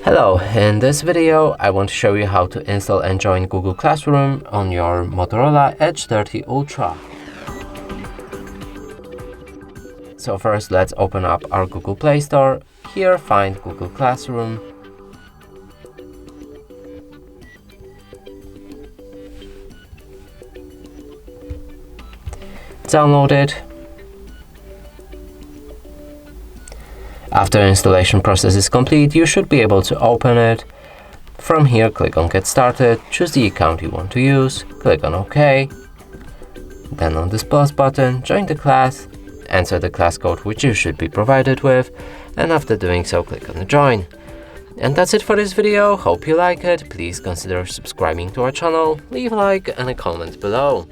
Hello, in this video I want to show you how to install and join Google Classroom on your Motorola Edge 30 Ultra. So first let's open up our Google Play Store. Here find Google Classroom. Download it. After installation process is complete, you should be able to open it. From here, click on Get Started, choose the account you want to use, click on OK. Then on this plus button, join the class, enter the class code which you should be provided with, and after doing so, click on Join. And that's it for this video. Hope you like it. Please consider subscribing to our channel, leave a like and a comment below.